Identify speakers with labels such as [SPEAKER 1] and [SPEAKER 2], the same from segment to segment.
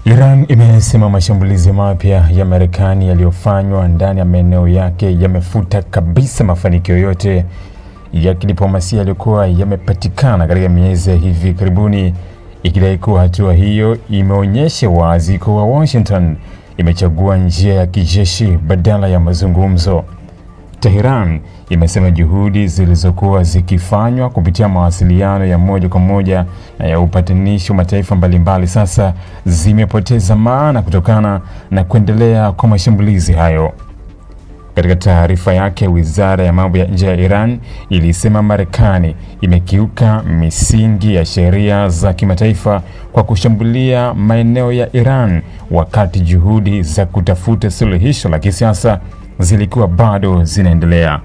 [SPEAKER 1] Iran imesema mashambulizi mapya ya Marekani yaliyofanywa ndani ya maeneo yake yamefuta kabisa mafanikio yote ya kidiplomasia yaliyokuwa yamepatikana katika miezi hivi karibuni, ikidai kuwa hatua hiyo imeonyesha wazi kuwa Washington imechagua njia ya kijeshi badala ya mazungumzo. Tehran imesema juhudi zilizokuwa zikifanywa kupitia mawasiliano ya moja kwa moja na ya upatanishi wa mataifa mbalimbali sasa zimepoteza maana kutokana na kuendelea kwa mashambulizi hayo. Katika taarifa yake, Wizara ya Mambo ya Nje ya Iran ilisema Marekani imekiuka misingi ya sheria za kimataifa kwa kushambulia maeneo ya Iran wakati juhudi za kutafuta suluhisho la kisiasa zilikuwa bado zinaendelea.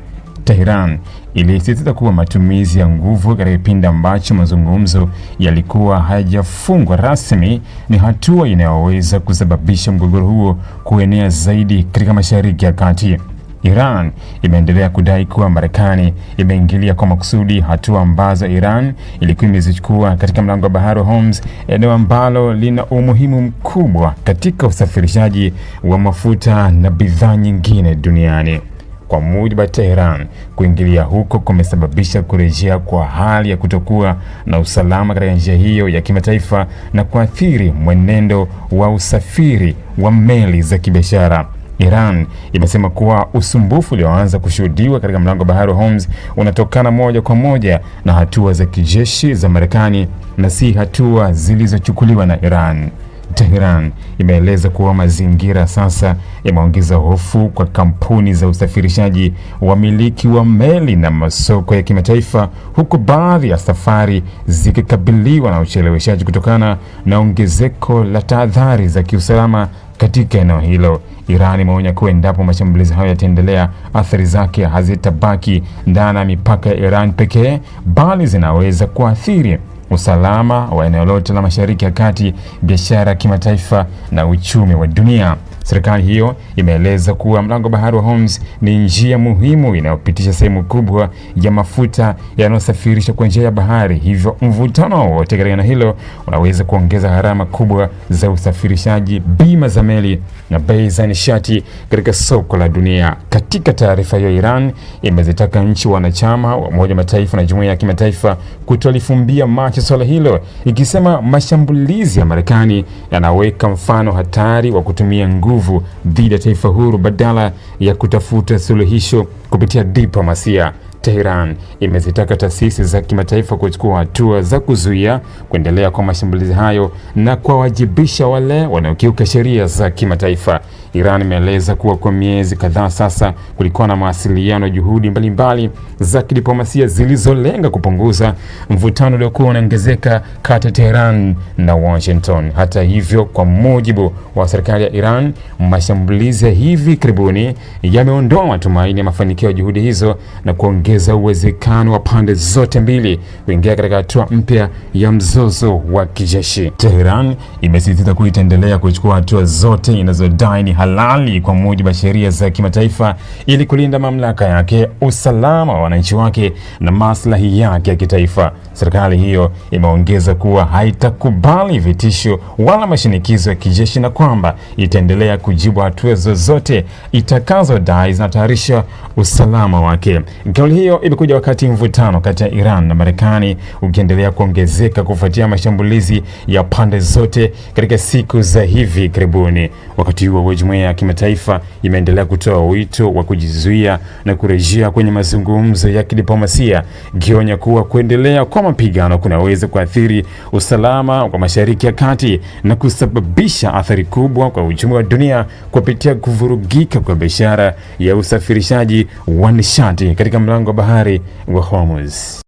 [SPEAKER 1] Tehran ilisisitiza kuwa matumizi ya nguvu katika kipindi ambacho mazungumzo yalikuwa hayajafungwa rasmi ni hatua inayoweza kusababisha mgogoro huo kuenea zaidi katika Mashariki ya Kati. Iran imeendelea kudai kuwa Marekani imeingilia kwa makusudi hatua ambazo Iran ilikuwa imezichukua katika mlango wa bahari wa Hormuz, eneo ambalo lina umuhimu mkubwa katika usafirishaji wa mafuta na bidhaa nyingine duniani. Kwa mujibu wa Tehran, kuingilia huko kumesababisha kurejea kwa hali ya kutokuwa na usalama katika njia hiyo ya kimataifa na kuathiri mwenendo wa usafiri wa meli za kibiashara. Iran imesema kuwa usumbufu ulioanza kushuhudiwa katika mlango wa bahari wa Hormuz unatokana moja kwa moja na hatua za kijeshi za Marekani na si hatua zilizochukuliwa na Iran. Tehran imeeleza kuwa mazingira sasa yameongeza hofu kwa kampuni za usafirishaji, wamiliki wa meli na masoko ya kimataifa, huku baadhi ya safari zikikabiliwa na ucheleweshaji kutokana na ongezeko la tahadhari za kiusalama katika eneo hilo. Iran imeonya kuwa endapo mashambulizi hayo yataendelea, athari zake hazitabaki ndani ya mipaka ya Iran pekee, bali zinaweza kuathiri usalama wa eneo lote la Mashariki ya Kati, biashara ya kimataifa na uchumi wa dunia. Serikali hiyo imeeleza kuwa mlango bahari wa Hormuz ni njia muhimu inayopitisha sehemu kubwa ya mafuta yanayosafirishwa kwa njia ya bahari, hivyo mvutano wowote katika eneo hilo unaweza kuongeza gharama kubwa za usafirishaji, bima za meli na bei za nishati katika soko la dunia. Katika taarifa hiyo, Iran imezitaka nchi wanachama wa Umoja wa Mataifa na jumuiya ya kimataifa kutolifumbia macho swala hilo, ikisema mashambulizi ya Marekani yanaweka mfano hatari wa kutumia nguvu dhidi ya taifa huru badala ya kutafuta suluhisho kupitia diplomasia. Tehran imezitaka taasisi za kimataifa kuchukua hatua za kuzuia kuendelea kwa mashambulizi hayo na kuwajibisha wale wanaokiuka sheria za kimataifa. Iran imeeleza kuwa kwa miezi kadhaa sasa kulikuwa na mawasiliano, juhudi mbalimbali za kidiplomasia zilizolenga kupunguza mvutano uliokuwa unaongezeka kati ya Tehran na Washington. Hata hivyo, kwa mujibu wa serikali ya Iran, mashambulizi ya hivi karibuni yameondoa matumaini ya mafanikio ya juhudi hizo na kuongeza uwezekano wa pande zote mbili kuingia katika hatua mpya ya mzozo wa kijeshi. Tehran imesisitiza kuwa itaendelea kuchukua hatua zote inazodai ni halali kwa mujibu wa sheria za kimataifa ili kulinda mamlaka yake, usalama wa wananchi wake na maslahi yake ya kitaifa. Serikali hiyo imeongeza kuwa haitakubali vitisho wala mashinikizo ya kijeshi na kwamba itaendelea kujibu hatua zozote itakazodai zinahatarisha usalama wake. Kauli hiyo imekuja wakati mvutano kati ya Iran na Marekani ukiendelea kuongezeka kufuatia mashambulizi ya pande zote katika siku za hivi karibuni. Wakati huo, jumuiya ya kimataifa imeendelea kutoa wito wa kujizuia na kurejea kwenye mazungumzo ya kidiplomasia, ikionya kuwa kuendelea kwa mapigano kunaweza kuathiri usalama wa Mashariki ya Kati na kusababisha athari kubwa kwa uchumi wa dunia kupitia kuvurugika kwa biashara ya usafirishaji wa nishati katika mlango wa bahari wa Hormuz.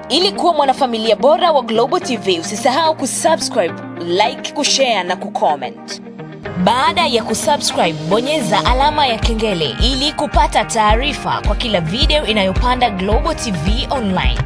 [SPEAKER 2] Ili kuwa mwanafamilia bora wa Global TV, usisahau kusubscribe, like, kushare na kucomment. Baada ya kusubscribe, bonyeza alama ya kengele ili kupata taarifa kwa kila video inayopanda Global TV Online.